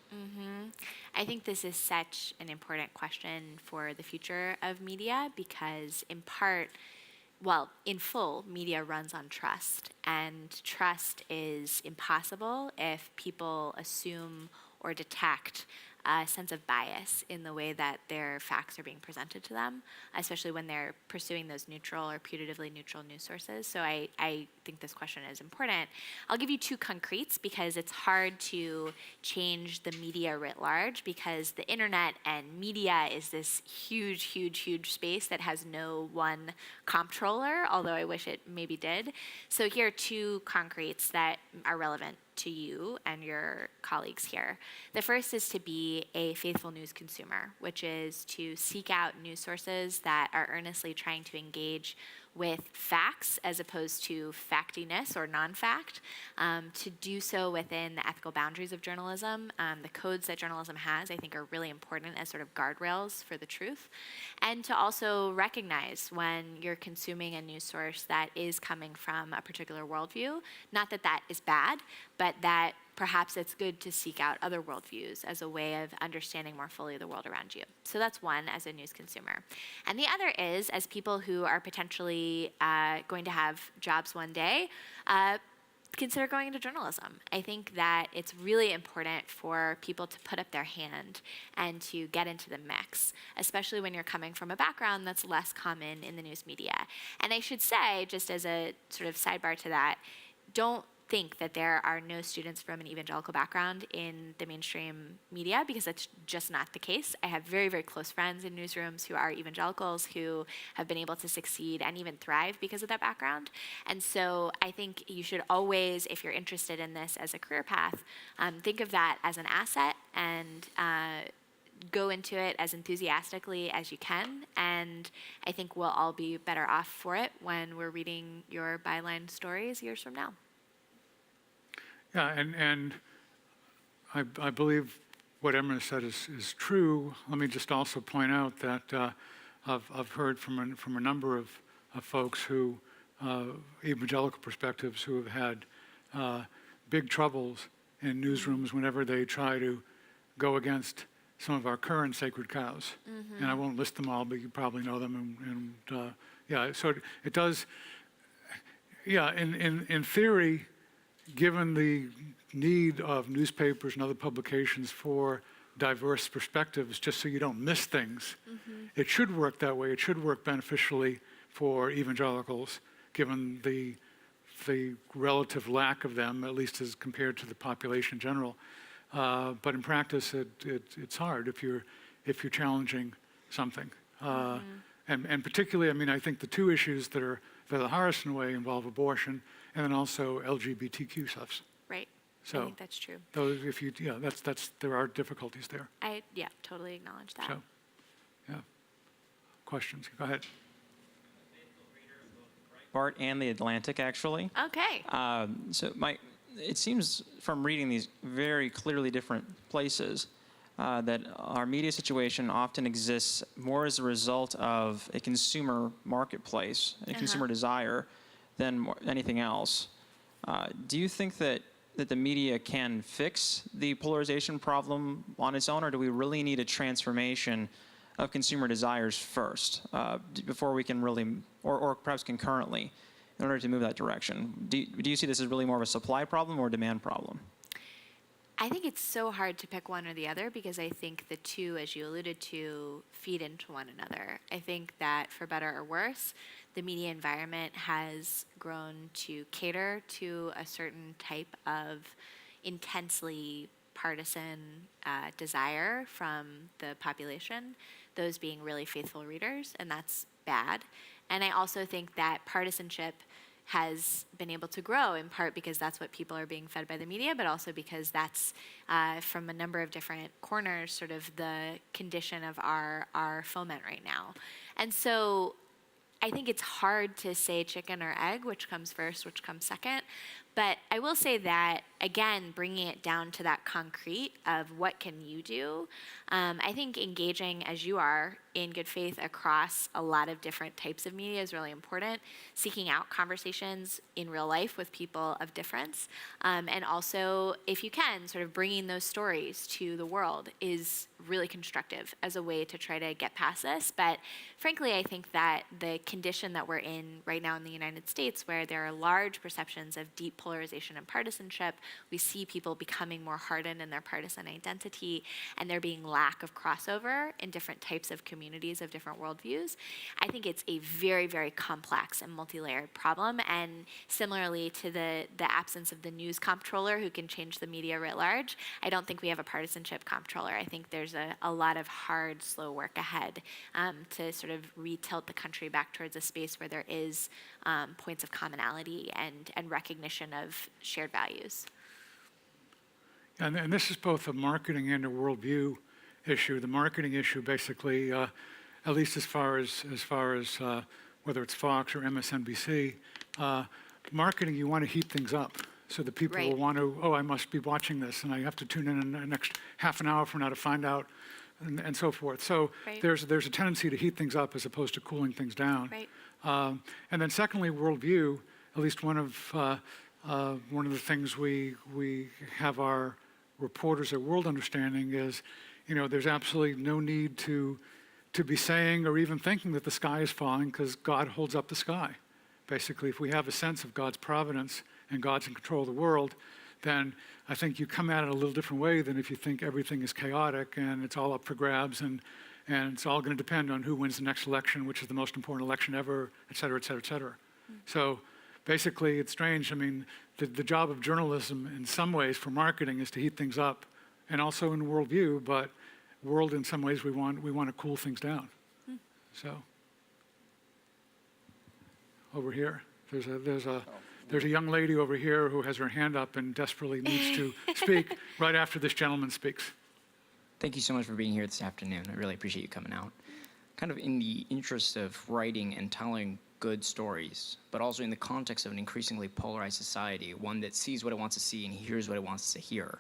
I think this is such an important question for the future of media because in part, in full, media runs on trust, and trust is impossible if people assume or detect a sense of bias in the way that their facts are being presented to them, especially when they're pursuing those neutral or putatively neutral news sources. So I think this question is important. I'll give you two concretes because it's hard to change the media writ large because the internet and media is this huge, huge, huge space that has no one comptroller, although I wish it maybe did. So here are two concretes that are relevant to you and your colleagues here. The first is to be a faithful news consumer, which is to seek out news sources that are earnestly trying to engage with facts as opposed to factiness or non-fact, to do so within the ethical boundaries of journalism. The codes that journalism has, I think, are really important as sort of guardrails for the truth, and to also recognize when you're consuming a news source that is coming from a particular worldview, not that that is bad, but that perhaps it's good to seek out other worldviews as a way of understanding more fully the world around you. So that's one as a news consumer. And the other is, as people who are potentially going to have jobs one day, consider going into journalism. I think that it's really important for people to put up their hand and to get into the mix, especially when you're coming from a background that's less common in the news media. And I should say, just as a sort of sidebar to that, don't think that there are no students from an evangelical background in the mainstream media, because that's just not the case. I have very, very close friends in newsrooms who are evangelicals who have been able to succeed and even thrive because of that background. And so I think you should always, if you're interested in this as a career path, think of that as an asset and go into it as enthusiastically as you can. And I think we'll all be better off for it when we're reading your byline stories years from now. Yeah, and I believe what Emma said is true. Let me just also point out that I've heard from a number of folks who, evangelical perspectives, who have had big troubles in newsrooms whenever they try to go against some of our current sacred cows. And I won't list them all, but you probably know them. And yeah, so it does. Yeah, in theory, given the need of newspapers and other publications for diverse perspectives, just so you don't miss things, it should work that way. It should work beneficially for evangelicals, given the relative lack of them, at least as compared to the population in general. But in practice, it's hard if you're challenging something. And particularly, I mean, I think the two issues that are the hardest in a way involve abortion and then also LGBTQ stuff. Right. So I think that's true. those, if you, yeah, there are difficulties there. I totally acknowledge that. So, yeah. Questions? Go ahead. Bart and the Atlantic, actually. Okay. It seems from reading these very clearly different places that our media situation often exists more as a result of a consumer marketplace, a consumer desire, than anything else. Do you think that the media can fix the polarization problem on its own, or do we really need a transformation of consumer desires first before we can really, or perhaps concurrently, in order to move that direction? Do you see this as really more of a supply problem or a demand problem? I think it's so hard to pick one or the other, because I think the two, as you alluded to, feed into one another. I think that for better or worse, the media environment has grown to cater to a certain type of intensely partisan desire from the population, those being really faithful readers, and that's bad. And I also think that partisanship has been able to grow, in part because that's what people are being fed by the media, but also because that's from a number of different corners sort of the condition of our foment right now. And so I think it's hard to say chicken or egg, which comes first, which comes second. But I will say that, again, bringing it down to that concrete of what can you do, I think engaging as you are in good faith across a lot of different types of media is really important. Seeking out conversations in real life with people of difference. And also, if you can, sort of bringing those stories to the world is really constructive as a way to try to get past this. But frankly, I think that the condition that we're in right now in the United States, where there are large perceptions of deep polarization and partisanship, we see people becoming more hardened in their partisan identity, and there being lack of crossover in different types of communities of different worldviews. I think it's a very, very complex and multi-layered problem, and similarly to the absence of the news comptroller who can change the media writ large, I don't think we have a partisanship comptroller. I think there's a lot of hard, slow work ahead to sort of retilt the country back towards a space where there is points of commonality and recognition of shared values. And this is both a marketing and a worldview issue. The marketing issue, basically, at least as far as whether it's Fox or MSNBC, marketing, you want to heat things up so that people will want to, oh, I must be watching this, and I have to tune in the next half an hour from now to find out, and so forth. So there's a tendency to heat things up as opposed to cooling things down. And then secondly, worldview. At least one of the things we have our reporters at World Understanding is, there's absolutely no need to be saying or even thinking that the sky is falling, because God holds up the sky. Basically, if we have a sense of God's providence and God's in control of the world, then I think you come at it a little different way than if you think everything is chaotic and it's all up for grabs and it's all going to depend on who wins the next election, which is the most important election ever, et cetera, et cetera, et cetera. So basically, it's strange. I mean, the job of journalism in some ways for marketing is to heat things up, and also in worldview, but world in some ways we want to cool things down. So over here, there's a young lady over here who has her hand up and desperately needs to speak right after this gentleman speaks. Thank you so much for being here this afternoon. I really appreciate you coming out. Kind of in the interest of writing and telling good stories, but also in the context of an increasingly polarized society, one that sees what it wants to see and hears what it wants to hear.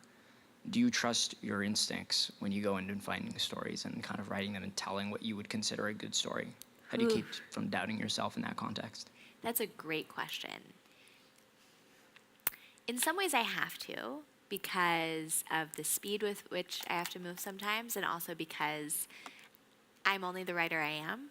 Do you trust your instincts when you go in and finding stories and kind of writing them and telling what you would consider a good story? How do you keep from doubting yourself in that context? That's a great question. In some ways, I have to, because of the speed with which I have to move sometimes, and also because I'm only the writer I am.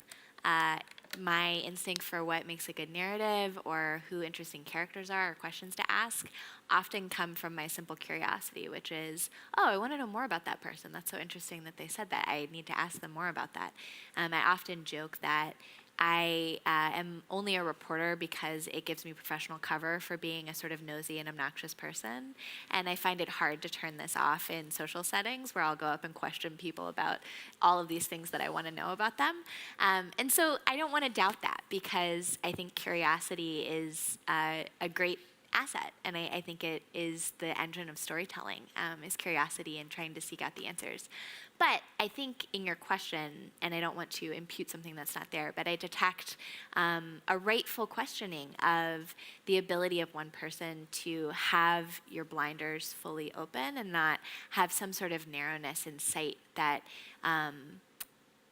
My instinct for what makes a good narrative or who interesting characters are or questions to ask often come from my simple curiosity, which is, oh, I want to know more about that person. That's so interesting that they said that. I need to ask them more about that. I often joke that I am only a reporter because it gives me professional cover for being a sort of nosy and obnoxious person. And I find it hard to turn this off in social settings where I'll go up and question people about all of these things that I want to know about them. And so I don't want to doubt that, because I think curiosity is a great asset, and I think it is the engine of storytelling, is curiosity and trying to seek out the answers. But I think in your question, and I don't want to impute something that's not there, but I detect a rightful questioning of the ability of one person to have your blinders fully open and not have some sort of narrowness in sight that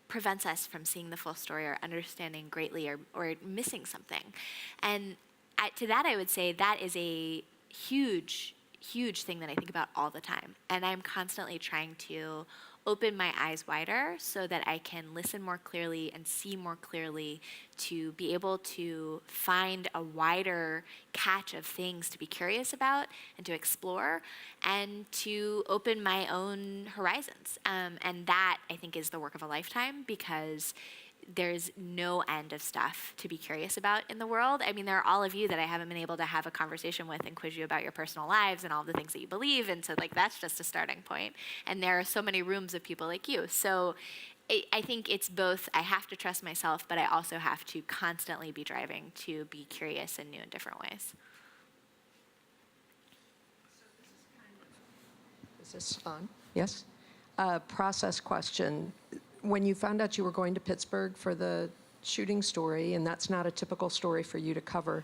prevents us from seeing the full story or understanding greatly or missing something. And to that, I would say that is a huge, huge thing that I think about all the time. And I'm constantly trying to open my eyes wider so that I can listen more clearly and see more clearly, to be able to find a wider catch of things to be curious about and to explore, and to open my own horizons. And that, I think, is the work of a lifetime, because there's no end of stuff to be curious about in the world. I mean, there are all of you that I haven't been able to have a conversation with and quiz you about your personal lives and all the things that you believe. And so, like, that's just a starting point. And there are so many rooms of people like you. So I think it's both, I have to trust myself, but I also have to constantly be driving to be curious in new and different ways. Is this on? Yes? Process question. When you found out you were going to Pittsburgh for the shooting story, and that's not a typical story for you to cover,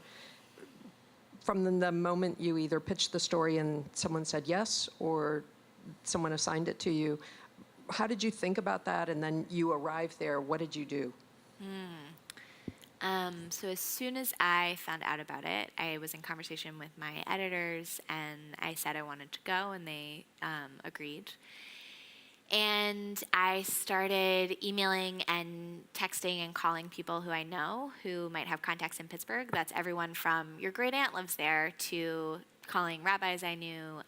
from the moment you either pitched the story and someone said yes, or someone assigned it to you, how did you think about that? And then you arrived there, what did you do? So as soon as I found out about it, I was in conversation with my editors, and I said I wanted to go, and they agreed. And I started emailing and texting and calling people who I know who might have contacts in Pittsburgh. That's everyone from your great aunt lives there to calling rabbis I knew,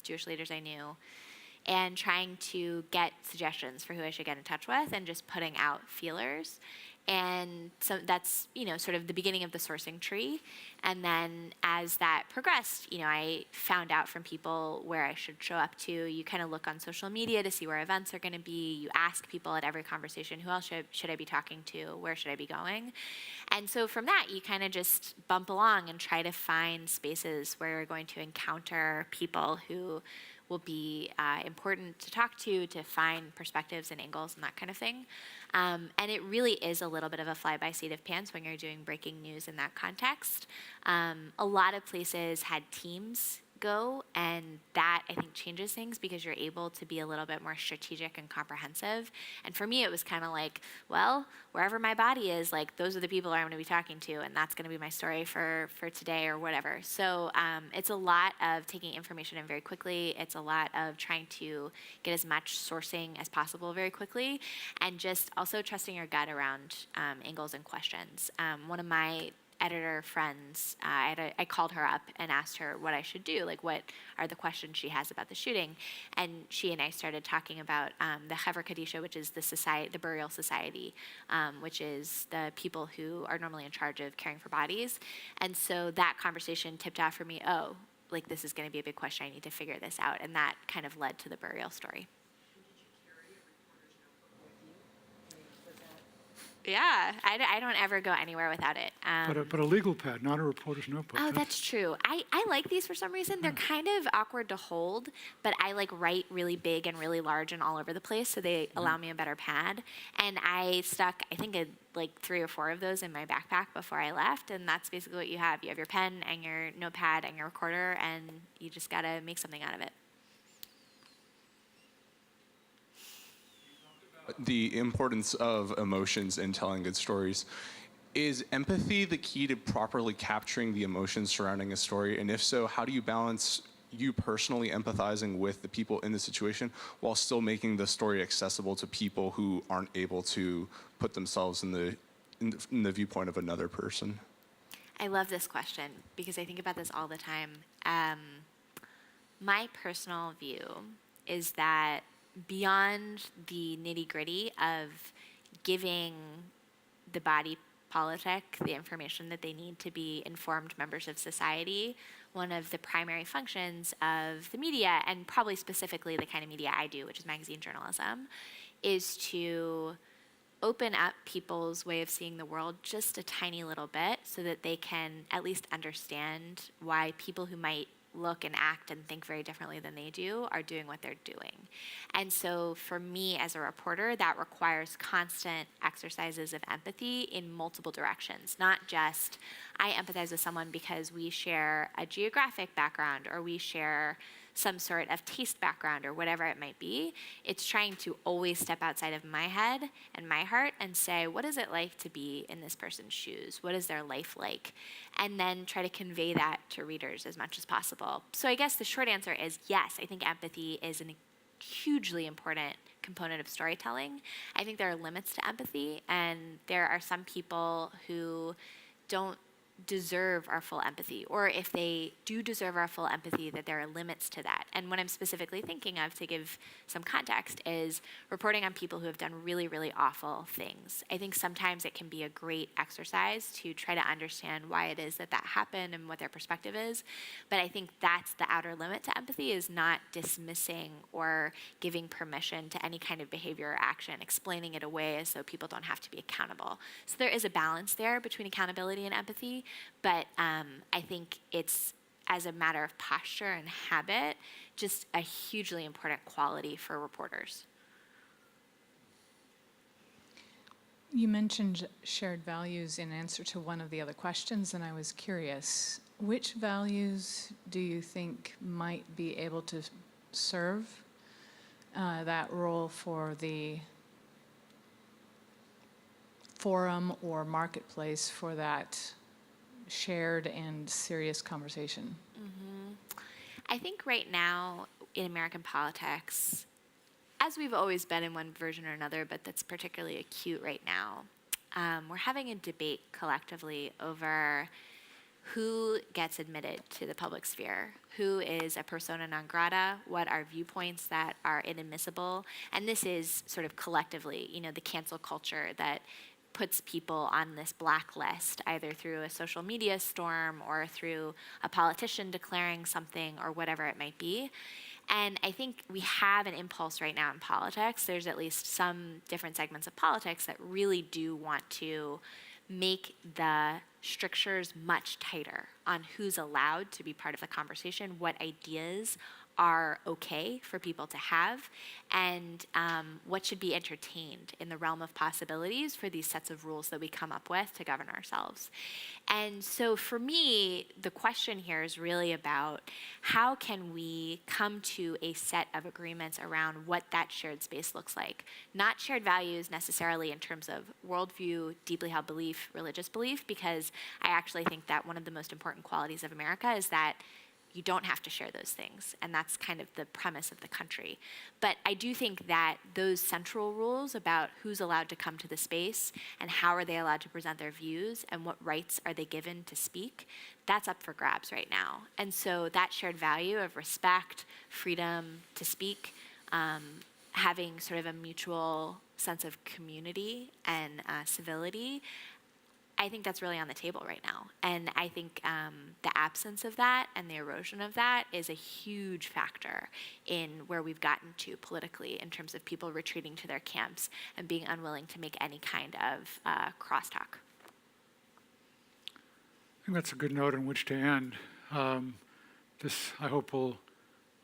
Jewish leaders I knew, and trying to get suggestions for who I should get in touch with, and just putting out feelers. And so that's, sort of the beginning of the sourcing tree. And then as that progressed, I found out from people where I should show up to. You kind of look on social media to see where events are going to be. You ask people at every conversation, who else should I be talking to? Where should I be going? And so from that, you kind of just bump along and try to find spaces where you're going to encounter people who will be important to talk to find perspectives and angles and that kind of thing. And it really is a little bit of a fly-by-seat of pants when you're doing breaking news in that context. A lot of places had teams go, and that, I think, changes things because you're able to be a little bit more strategic and comprehensive. And for me, it was kind of like, well, wherever my body is, like, those are the people I'm going to be talking to, and that's going to be my story for today or whatever. So it's a lot of taking information in very quickly. It's a lot of trying to get as much sourcing as possible very quickly, and just also trusting your gut around angles and questions. One of my editor friends, I called her up and asked her what I should do, like what are the questions she has about the shooting. And she and I started talking about the Hever Kadisha, which is the burial society, which is the people who are normally in charge of caring for bodies. And so that conversation tipped off for me, oh, like this is going to be a big question, I need to figure this out. And that kind of led to the burial story. Yeah, I don't ever go anywhere without it. But a legal pad, not a reporter's notebook. Oh, that's true. I like these for some reason. They're kind of awkward to hold, but I like write really big and really large and all over the place, so they allow me a better pad. And I stuck, I think, like 3 or 4 of those in my backpack before I left, and that's basically what you have. You have your pen and your notepad and your recorder, and you just got to make something out of it. The importance of emotions in telling good stories. Is empathy the key to properly capturing the emotions surrounding a story? And if so, how do you balance you personally empathizing with the people in the situation while still making the story accessible to people who aren't able to put themselves in the viewpoint of another person? I love this question because I think about this all the time. My personal view is that beyond the nitty-gritty of giving the body politic the information that they need to be informed members of society, one of the primary functions of the media, and probably specifically the kind of media I do, which is magazine journalism, is to open up people's way of seeing the world just a tiny little bit so that they can at least understand why people who might look and act and think very differently than they do are doing what they're doing. And so for me as a reporter, that requires constant exercises of empathy in multiple directions, not just I empathize with someone because we share a geographic background or we share some sort of taste background or whatever it might be. It's trying to always step outside of my head and my heart and say, what is it like to be in this person's shoes? What is their life like? And then try to convey that to readers as much as possible. So I guess the short answer is yes, I think empathy is a hugely important component of storytelling. I think there are limits to empathy, and there are some people who don't deserve our full empathy, or if they do deserve our full empathy, that there are limits to that. And what I'm specifically thinking of, to give some context, is reporting on people who have done really, really awful things. I think sometimes it can be a great exercise to try to understand why it is that that happened and what their perspective is. But I think that's the outer limit to empathy, is not dismissing or giving permission to any kind of behavior or action, explaining it away as though people don't have to be accountable. So there is a balance there between accountability and empathy. But I think it's, as a matter of posture and habit, just a hugely important quality for reporters. You mentioned shared values in answer to one of the other questions, and I was curious, which values do you think might be able to serve that role for the forum or marketplace for that shared and serious conversation? I think right now in American politics, as we've always been in one version or another, but that's particularly acute right now, we're having a debate collectively over who gets admitted to the public sphere, who is a persona non grata, what are viewpoints that are inadmissible, and this is sort of collectively, the cancel culture that puts people on this blacklist, either through a social media storm or through a politician declaring something or whatever it might be. And I think we have an impulse right now in politics. There's at least some different segments of politics that really do want to make the strictures much tighter on who's allowed to be part of the conversation, what ideas are okay for people to have, and what should be entertained in the realm of possibilities for these sets of rules that we come up with to govern ourselves. And so for me, the question here is really about how can we come to a set of agreements around what that shared space looks like. Not shared values necessarily in terms of worldview, deeply held belief, religious belief, because I actually think that one of the most important qualities of America is that you don't have to share those things. And that's kind of the premise of the country. But I do think that those central rules about who's allowed to come to the space and how are they allowed to present their views and what rights are they given to speak, that's up for grabs right now. And so that shared value of respect, freedom to speak, having sort of a mutual sense of community and civility, I think that's really on the table right now. And I think the absence of that and the erosion of that is a huge factor in where we've gotten to politically in terms of people retreating to their camps and being unwilling to make any kind of crosstalk. I think that's a good note on which to end. This, I hope, will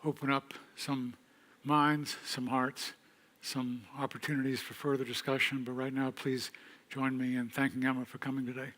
open up some minds, some hearts, some opportunities for further discussion. But right now, please join me in thanking Emma for coming today.